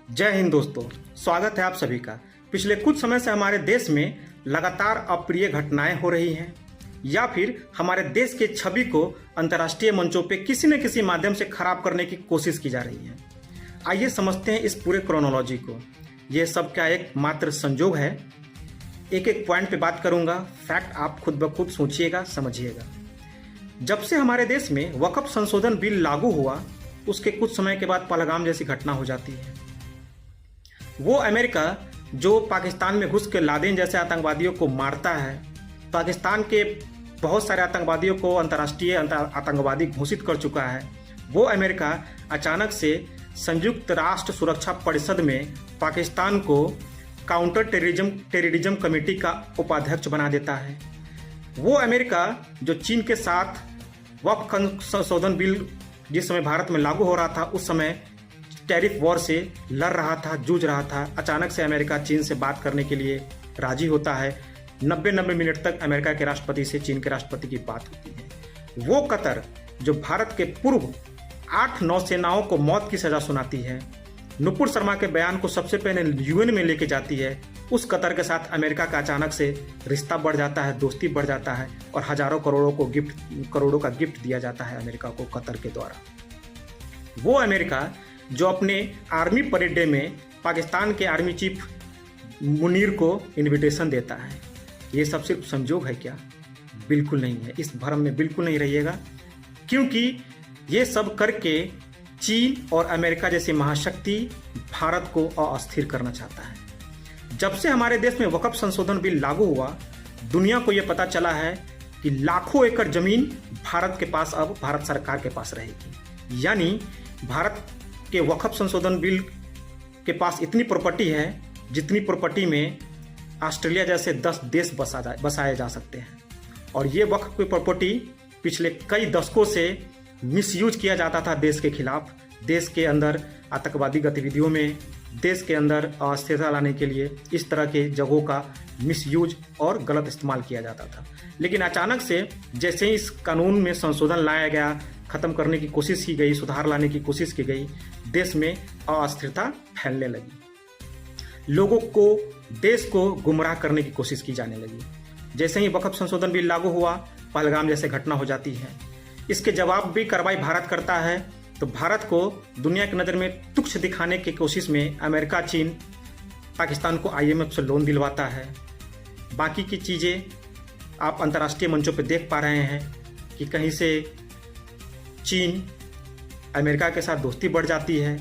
जय हिंद दोस्तों, स्वागत है आप सभी का। पिछले कुछ समय से हमारे देश में लगातार अप्रिय घटनाएं हो रही हैं या फिर हमारे देश के छवि को अंतर्राष्ट्रीय मंचों पे किसी न किसी माध्यम से खराब करने की कोशिश की जा रही है। आइए समझते हैं इस पूरे क्रोनोलॉजी को। यह सब क्या एक मात्र संजोग है? एक एक पॉइंट पे बात करूंगा, फैक्ट आप खुद ब खुद सोचिएगा, समझिएगा। जब से हमारे देश में वक्फ संशोधन बिल लागू हुआ, उसके कुछ समय के बाद पहलगाम जैसी घटना हो जाती है। वो अमेरिका जो पाकिस्तान में घुस के लादेन जैसे आतंकवादियों को मारता है, पाकिस्तान के बहुत सारे आतंकवादियों को अंतर्राष्ट्रीय आतंकवादी घोषित कर चुका है, वो अमेरिका अचानक से संयुक्त राष्ट्र सुरक्षा परिषद में पाकिस्तान को काउंटर टेररिज्म कमेटी का उपाध्यक्ष बना देता है। वो अमेरिका जो चीन के साथ वक्फ संशोधन बिल जिस समय भारत में लागू हो रहा था, उस समय टैरिफ वॉर से लड़ रहा था, जूझ रहा था, अचानक से अमेरिका चीन से बात करने के लिए राजी होता है। 90 मिनट तक अमेरिका के राष्ट्रपति से चीन के राष्ट्रपति की बात होती है। वो कतर जो भारत के पूर्व 8 नौसेनाओं को मौत की सजा सुनाती है, नुपुर शर्मा के बयान को सबसे पहले यूएन में लेके जाती है, उस कतर के साथ अमेरिका का अचानक से रिश्ता बढ़ जाता है, दोस्ती बढ़ जाता है और हजारों करोड़ों का गिफ्ट दिया जाता है अमेरिका को कतर के द्वारा। वो अमेरिका जो अपने आर्मी परेड डे में पाकिस्तान के आर्मी चीफ मुनीर को इनविटेशन देता है। ये सब सिर्फ संजोग है क्या? बिल्कुल नहीं है। इस भ्रम में बिल्कुल नहीं रहिएगा, क्योंकि ये सब करके चीन और अमेरिका जैसी महाशक्ति भारत को अस्थिर करना चाहता है। जब से हमारे देश में वक्फ संशोधन बिल लागू हुआ, दुनिया को यह पता चला है कि लाखों एकड़ जमीन भारत के पास अब भारत सरकार के पास रहेगी। यानी भारत के वक्फ संशोधन बिल के पास इतनी प्रॉपर्टी है जितनी प्रॉपर्टी में ऑस्ट्रेलिया जैसे 10 देश बसाए जा सकते हैं। और ये वक्फ की प्रॉपर्टी पिछले कई दशकों से मिसयूज किया जाता था देश के खिलाफ, देश के अंदर आतंकवादी गतिविधियों में, देश के अंदर अस्थिरता लाने के लिए इस तरह के जगहों का मिसयूज और गलत इस्तेमाल किया जाता था। लेकिन अचानक से जैसे ही इस कानून में संशोधन लाया गया, खत्म करने की कोशिश की गई, सुधार लाने की कोशिश की गई, देश में अस्थिरता फैलने लगी, लोगों को, देश को गुमराह करने की कोशिश की जाने लगी। जैसे ही वक्फ संशोधन बिल लागू हुआ, पहलगाम जैसे घटना हो जाती है। इसके जवाब भी कार्रवाई भारत करता है। तो भारत को दुनिया की नज़र में तुच्छ दिखाने की कोशिश में अमेरिका, चीन पाकिस्तान को IMF से लोन दिलवाता है। बाकी की चीज़ें आप अंतर्राष्ट्रीय मंचों पर देख पा रहे हैं कि कहीं से चीन अमेरिका के साथ दोस्ती बढ़ जाती है,